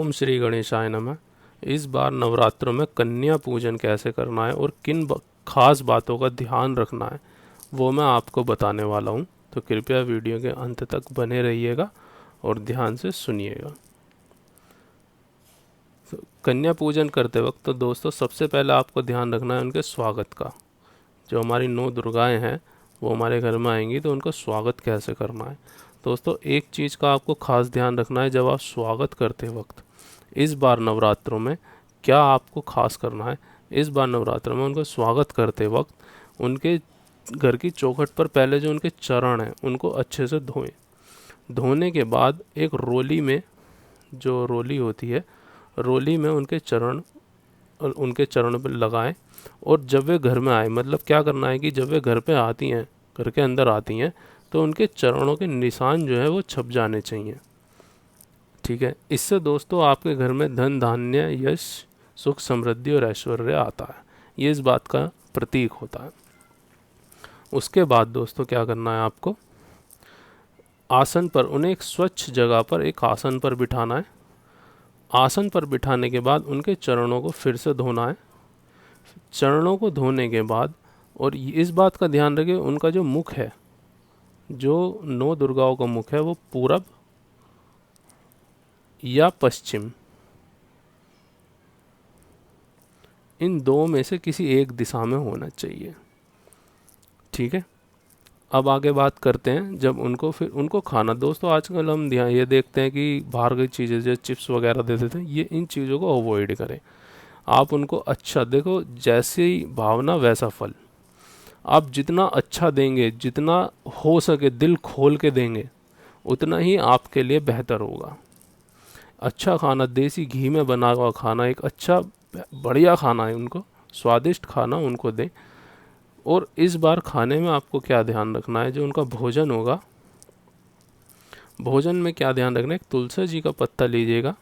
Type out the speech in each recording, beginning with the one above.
ओम श्री गणेशाय नमः। इस बार नवरात्रों में कन्या पूजन कैसे करना है और किन खास बातों का ध्यान रखना है वो मैं आपको बताने वाला हूँ। तो कृपया वीडियो के अंत तक बने रहिएगा और ध्यान से सुनिएगा। तो कन्या पूजन करते वक्त तो दोस्तों सबसे पहले आपको ध्यान रखना है उनके स्वागत का। जो हमारी 9 दुर्गाएं हैं वो हमारे घर में आएंगी तो उनका स्वागत कैसे करना है। दोस्तों एक चीज़ का आपको खास ध्यान रखना है, जब आप स्वागत करते वक्त इस बार नवरात्रों में क्या आपको खास करना है। इस बार नवरात्रों में उनका स्वागत करते वक्त उनके घर की चौखट पर पहले जो उनके चरण हैं उनको अच्छे से धोएं। धोने के बाद एक रोली में, जो रोली होती है, रोली में उनके चरण पर लगाएं। और जब वे घर में आए, मतलब क्या करना है कि जब वे घर पे आती हैं, घर के अंदर आती हैं, तो उनके चरणों के निशान जो है वो छप जाने चाहिए। ठीक है, इससे दोस्तों आपके घर में धन धान्य यश सुख समृद्धि और ऐश्वर्य आता है। ये इस बात का प्रतीक होता है। उसके बाद दोस्तों क्या करना है, आपको आसन पर, उन्हें एक स्वच्छ जगह पर एक आसन पर बिठाना है। आसन पर बिठाने के बाद उनके चरणों को फिर से धोना है। चरणों को धोने के बाद, और इस बात का ध्यान रखें, उनका जो मुख है, जो 9 दुर्गाओं का मुख है वो पूरब या पश्चिम, इन दो में से किसी एक दिशा में होना चाहिए। ठीक है, अब आगे बात करते हैं जब उनको खाना। दोस्तों आजकल हम ध्यान ये देखते हैं कि बाहर की चीज़ें जो चिप्स वगैरह देते थे, ये इन चीज़ों को अवॉइड करें। आप उनको अच्छा देखो, जैसी भावना वैसा फल। आप जितना अच्छा देंगे, जितना हो सके दिल खोल के देंगे, उतना ही आपके लिए बेहतर होगा। अच्छा खाना, देसी घी में बना हुआ खाना, एक अच्छा बढ़िया खाना है, उनको स्वादिष्ट खाना उनको दें। और इस बार खाने में आपको क्या ध्यान रखना है, जो उनका भोजन होगा, भोजन में क्या ध्यान रखना है, एक तुलसी जी का पत्ता लीजिएगा।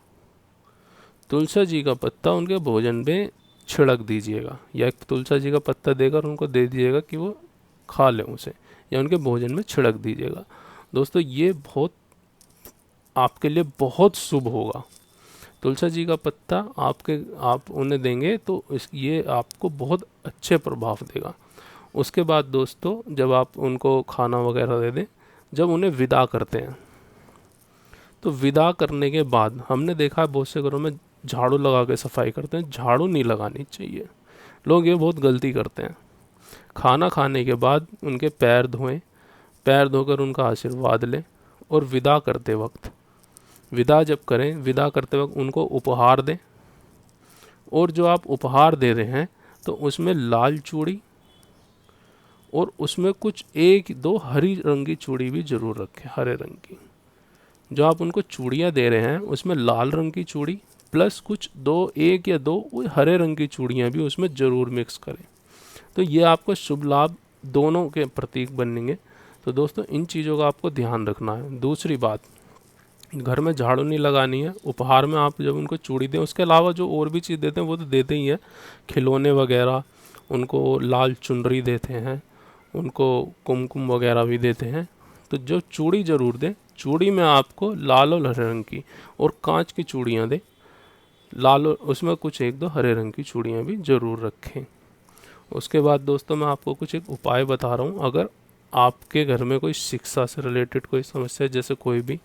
तुलसी जी का पत्ता उनके भोजन पे छिड़क दीजिएगा, या एक तुलसी जी का पत्ता देकर उनको दे दीजिएगा कि वो खा लें उसे, या उनके भोजन में छिड़क दीजिएगा। दोस्तों ये आपके लिए बहुत शुभ होगा। तुलसी जी का पत्ता आप उन्हें देंगे तो ये आपको बहुत अच्छे प्रभाव देगा। उसके बाद दोस्तों जब आप उनको खाना वगैरह दे दें, जब उन्हें विदा करते हैं, तो विदा करने के बाद हमने देखा है बहुत से घरों में झाड़ू लगा के सफाई करते हैं। झाड़ू नहीं लगानी चाहिए, लोग ये बहुत गलती करते हैं। खाना खाने के बाद उनके पैर धोएं, पैर धोकर उनका आशीर्वाद लें। और विदा करते वक्त, विदा जब करें, विदा करते वक्त उनको उपहार दें। और जो आप उपहार दे रहे हैं तो उसमें लाल चूड़ी और उसमें कुछ 1-2 हरी रंग की चूड़ी भी जरूर रखें, हरे रंग की। जो आप उनको चूड़ियाँ दे रहे हैं उसमें लाल रंग की चूड़ी प्लस कुछ 1 या 2 हरे रंग की चूड़ियाँ भी उसमें ज़रूर मिक्स करें। तो ये आपको शुभ लाभ दोनों के प्रतीक बनेंगे। तो दोस्तों इन चीज़ों का आपको ध्यान रखना है। दूसरी बात, घर में झाड़ू नहीं लगानी है। उपहार में आप जब उनको चूड़ी दें, उसके अलावा जो और भी चीज़ देते हैं वो तो देते ही हैं, खिलौने वगैरह, उनको लाल चुनरी देते हैं, उनको कुमकुम वगैरह भी देते हैं। तो जो चूड़ी ज़रूर दें, चूड़ी में आपको लाल और हरे रंग की, और कांच की चूड़ियाँ दें, लाल और उसमें कुछ 1-2 हरे रंग की चूड़ियाँ भी ज़रूर रखें। उसके बाद दोस्तों मैं आपको कुछ एक उपाय बता रहा हूँ। अगर आपके घर में कोई शिक्षा से रिलेटेड कोई समस्या है, जैसे कोई भी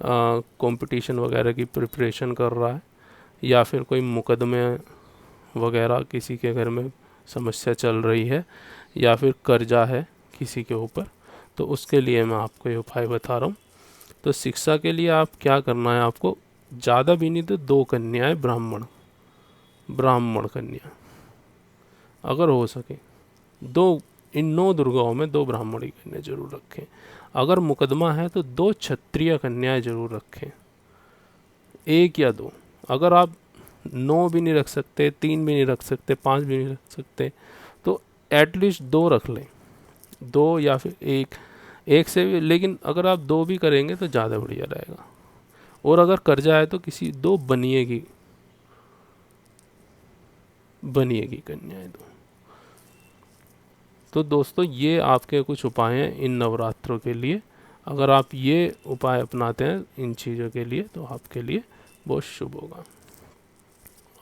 कंपटीशन वगैरह की प्रिपरेशन कर रहा है, या फिर कोई मुकदमे वगैरह किसी के घर में समस्या चल रही है, या फिर कर्जा है किसी के ऊपर, तो उसके लिए मैं आपको ये उपाय बता रहा हूँ। तो शिक्षा के लिए आप क्या करना है, आपको ज़्यादा भी नहीं तो 2 कन्याएं, ब्राह्मण कन्या, अगर हो सके 2, इन 9 दुर्गाओं में 2 ब्राह्मणी कन्या जरूर रखें। अगर मुकदमा है तो 2 क्षत्रिय कन्याएं जरूर रखें, 1 या 2। अगर आप 9 भी नहीं रख सकते, 3 भी नहीं रख सकते, 5 भी नहीं रख सकते, तो एटलीस्ट 2 रख लें, 2 या फिर 1 से भी। लेकिन अगर आप 2 भी करेंगे तो ज़्यादा बढ़िया रहेगा। और अगर कर्जा है तो किसी 2 बनिएगी कन्याएं 2। तो दोस्तों ये आपके कुछ उपाय हैं इन नवरात्रों के लिए। अगर आप ये उपाय अपनाते हैं इन चीज़ों के लिए तो आपके लिए बहुत शुभ होगा।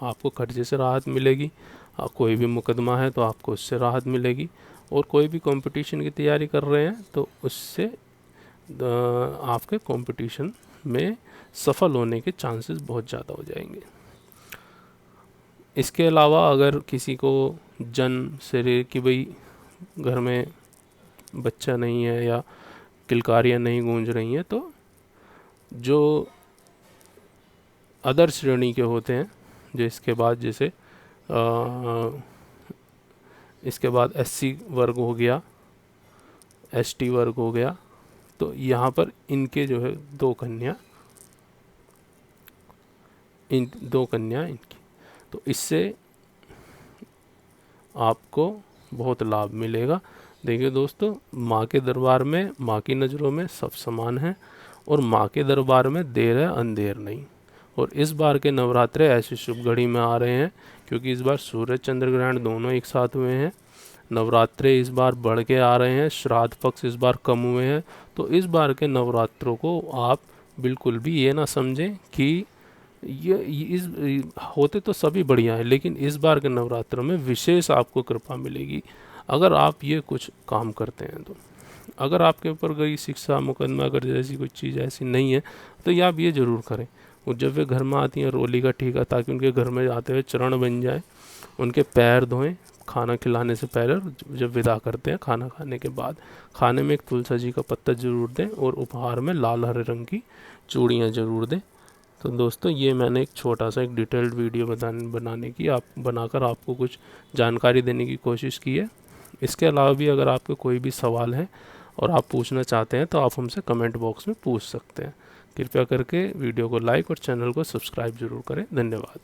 आपको खर्चे से राहत मिलेगी, कोई भी मुकदमा है तो आपको उससे राहत मिलेगी, और कोई भी कंपटीशन की तैयारी कर रहे हैं तो उससे आपके कंपटीशन में सफल होने के चांसेस बहुत ज़्यादा हो जाएंगे। इसके अलावा अगर किसी को जन्म से कि भाई घर में बच्चा नहीं है या किलकारियाँ नहीं गूंज रही हैं, तो जो अदर श्रेणी के होते हैं, जो इसके बाद जैसे इसके बाद एससी वर्ग हो गया, एसटी वर्ग हो गया, तो यहाँ पर इनके जो है दो कन्या इनकी, तो इससे आपको बहुत लाभ मिलेगा। देखिए दोस्तों, माँ के दरबार में, माँ की नज़रों में सब समान है, और माँ के दरबार में देर है अंधेर नहीं। और इस बार के नवरात्रे ऐसी शुभ घड़ी में आ रहे हैं क्योंकि इस बार सूर्य चंद्र ग्रहण दोनों एक साथ हुए हैं। नवरात्रे इस बार बढ़ के आ रहे हैं, श्राद्ध पक्ष इस बार कम हुए हैं। तो इस बार के नवरात्रों को आप बिल्कुल भी ये ना समझें कि ये इस होते तो सभी बढ़िया है, लेकिन इस बार के नवरात्रों में विशेष आपको कृपा मिलेगी अगर आप ये कुछ काम करते हैं। तो अगर आपके ऊपर कोई शिक्षा मुकदमा अगर जैसी कोई चीज़ ऐसी नहीं है तो ये आप ये ज़रूर करें। वो जब वे घर में आती हैं रोली का टीका, ताकि उनके घर में जाते हुए चरण बन जाए, उनके पैर धोएं खाना खिलाने से पहले, जब विदा करते हैं खाना खाने के बाद खाने में एक तुलसी जी का पत्ता ज़रूर दें, और उपहार में लाल हरे रंग की चूड़ियाँ ज़रूर दें। तो दोस्तों, ये मैंने एक छोटा सा एक डिटेल्ड वीडियो बनाकर आपको कुछ जानकारी देने की कोशिश की है। इसके अलावा भी अगर आपके कोई भी सवाल है और आप पूछना चाहते हैं तो आप हमसे कमेंट बॉक्स में पूछ सकते हैं। कृपया करके वीडियो को लाइक और चैनल को सब्सक्राइब जरूर करें। धन्यवाद।